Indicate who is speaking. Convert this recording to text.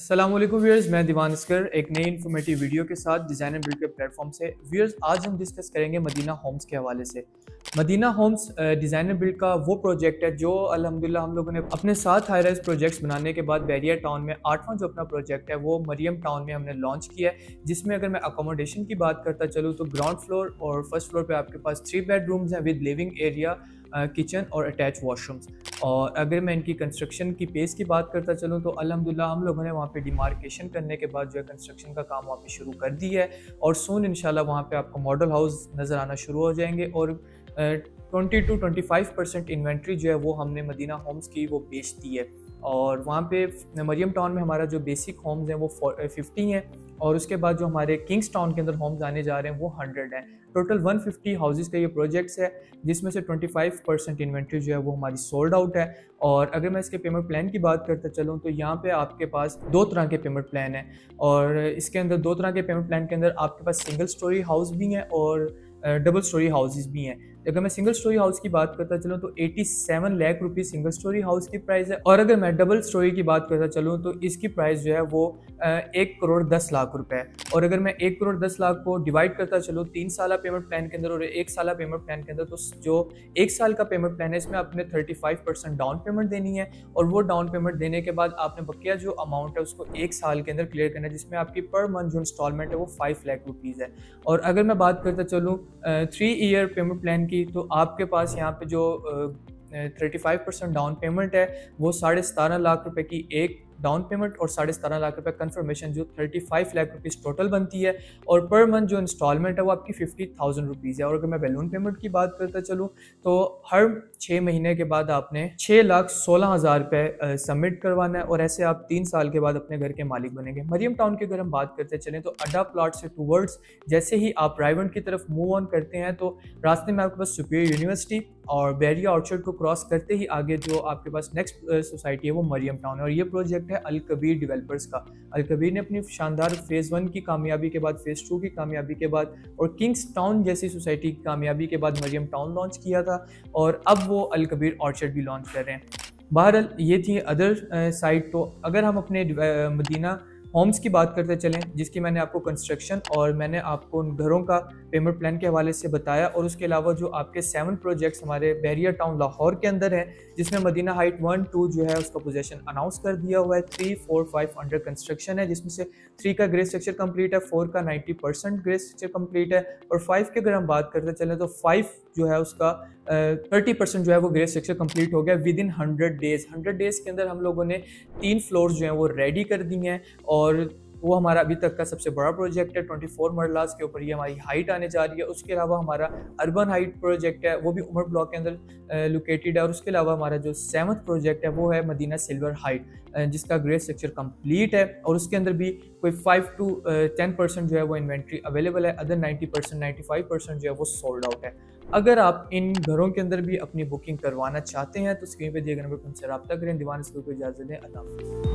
Speaker 1: अस्सलामुअलैकुम व्यूअर्स, मैं दीवान अस्कर एक नई इन्फॉर्मेटिव वीडियो के साथ डिज़ाइन एंड बिल्ड के प्लेटफॉर्म से। व्यूअर्स, आज हम डिस्कस करेंगे मदीना होम्स के हवाले से। Madina Homes design and build का वो प्रोजेक्ट है जो अल्हम्दुलिल्लाह हम लोगों ने अपने 7 हाई राइज प्रोजेक्ट्स बनाने के बाद बैरियर टाउन में 8वां जो अपना प्रोजेक्ट है वो मरियम टाउन में हमने लॉन्च किया है, जिसमें अगर मैं अकोमोडेशन की बात करता चलूँ तो ग्राउंड फ्लोर और फर्स्ट फ्लोर पर आपके पास 3 बेडरूम्स हैं विद लिविंग एरिया, किचन और अटैच वॉशरूम्स। और अगर मैं इनकी कंस्ट्रक्शन की पेस की बात करता चलूँ तो अल्हम्दुलिल्लाह हम लोगों ने वहाँ पे डिमार्केशन करने के बाद जो है कंस्ट्रक्शन का काम वहाँ पे शुरू कर दिया है और सून इंशाल्लाह वहाँ पे आपको मॉडल हाउस नज़र आना शुरू हो जाएंगे। और 20 to 25% इन्वेंट्री जो है वो हमने मदीना होम्स की वो बेच दी है। और वहाँ पे मरियम टाउन में हमारा जो बेसिक होम्स हैं वो 50 हैं और उसके बाद जो हमारे किंग्स टाउन के अंदर होम्स आने जा रहे हैं वो 100 हैं। टोटल 150 हाउसेस का ये प्रोजेक्ट्स है, जिसमें से 25% इन्वेंट्री जो है वो हमारी सोल्ड आउट है। और अगर मैं इसके पेमेंट प्लान की बात करते चलूँ तो यहाँ पे आपके पास 2 तरह के पेमेंट प्लान हैं और इसके अंदर 2 तरह के पेमेंट प्लान के अंदर आपके पास सिंगल स्टोरी हाउस भी हैं और डबल स्टोरी हाउसेस भी हैं। अगर मैं सिंगल स्टोरी हाउस की बात करता चलूँ तो 87 लाख रुपये सिंगल स्टोरी हाउस की प्राइस है और अगर मैं डबल स्टोरी की बात करता चलूँ तो इसकी प्राइस जो है वो 1 करोड़ 10 लाख रुपए है। और अगर मैं 1 करोड़ 10 लाख को डिवाइड करता चलूँ 3 साल पेमेंट प्लान के अंदर और 1 साल पेमेंट प्लान के अंदर, तो जो 1 साल का पेमेंट प्लान है इसमें आपने 35% डाउन पेमेंट देनी है और वो डाउन पेमेंट देने के बाद आपने बकिया जो अमाउंट है उसको 1 साल के अंदर क्लियर करना है, जिसमें आपकी पर मंथ जो इंस्टॉलमेंट है वो 5 लाख रुपीज़ है। और अगर मैं बात करता चलूँ 3 ईयर पेमेंट प्लान की तो आपके पास यहाँ पे जो 35% डाउन पेमेंट है वो 17.5 लाख रुपए की एक डाउन पेमेंट और 17.5 लाख रुपए कंफर्मेशन, जो 35 लाख रुपीज़ टोटल बनती है। और पर मंथ जो इंस्टॉलमेंट है वो आपकी 50,000 रुपीज़ है। और अगर मैं बैलून पेमेंट की बात करता चलूँ तो हर 6 महीने के बाद आपने 6,16,000 रुपये सबमिट करवाना है और ऐसे आप 3 साल के बाद अपने घर के मालिक बनेंगे। मरियम टाउन की अगर हम बात करते चलें तो अड्डा प्लॉट से टूवर्ड्स जैसे ही आप रायवंड की तरफ मूव ऑन करते हैं तो रास्ते में आपके पास सुपीरियर यूनिवर्सिटी और बैरिया ऑर्चर्ड को क्रॉस करते ही आगे जो आपके पास नेक्स्ट सोसाइटी है वो मरियम टाउन है। और ये प्रोजेक्ट है अल कबीर डेवलपर्स का। अल कबीर ने अपनी शानदार फेज़ 1 की कामयाबी के बाद, फेज़ 2 की कामयाबी के बाद और किंग्स टाउन जैसी सोसाइटी की कामयाबी के बाद मरियम टाउन लॉन्च किया था और अब वो अल कबीर ऑर्चर्ड भी लॉन्च कर रहे हैं। बहरहाल ये थी अदर साइड। तो अगर हम अपने मदीना होम्स की बात करते चलें, जिसकी मैंने आपको कंस्ट्रक्शन और मैंने आपको उन घरों का पेमेंट प्लान के हवाले से बताया, और उसके अलावा जो आपके 7 प्रोजेक्ट्स हमारे बैरियर टाउन लाहौर के अंदर हैं, जिसमें मदीना हाइट 1, 2 जो है उसका पोजीशन अनाउंस कर दिया हुआ है, 3, 4, 5 अंडर कंस्ट्रक्शन है, जिसमें से 3 का ग्रे स्ट्रक्चर कंप्लीट है, 4 का 90% ग्रे स्ट्रक्चर कंप्लीट है और 5 की अगर हम बात करते चलें तो 5 जो है उसका 30% जो है वो ग्रे स्ट्रक्चर कंप्लीट हो गया विद इन 100 डेज़। 100 डेज़ के अंदर हम लोगों ने 3 फ्लोर्स जो हैं वो रेडी कर दी हैं और वो हमारा अभी तक का सबसे बड़ा प्रोजेक्ट है। 24 मरलास के ऊपर ये हमारी हाइट आने जा रही है। उसके अलावा हमारा अर्बन हाइट प्रोजेक्ट है, वो भी उमर ब्लॉक के अंदर लोकेटेड है। और उसके अलावा हमारा जो 7th प्रोजेक्ट है वो है मदीना सिल्वर हाइट, जिसका ग्रे स्ट्रक्चर कंप्लीट है और उसके अंदर भी कोई 5 to 10% जो है वो इन्वेंट्री अवेलेबल है। अदर 90%, 95% जो है वो सोल्ड आउट है। अगर आप इन घरों के अंदर भी अपनी बुकिंग करवाना चाहते हैं तो स्क्रीन पे दिए गए नंबर पर हमसे रब्ता करें। दीवान इसको इजाज़त दें। अल्लाह हाफ़िज़।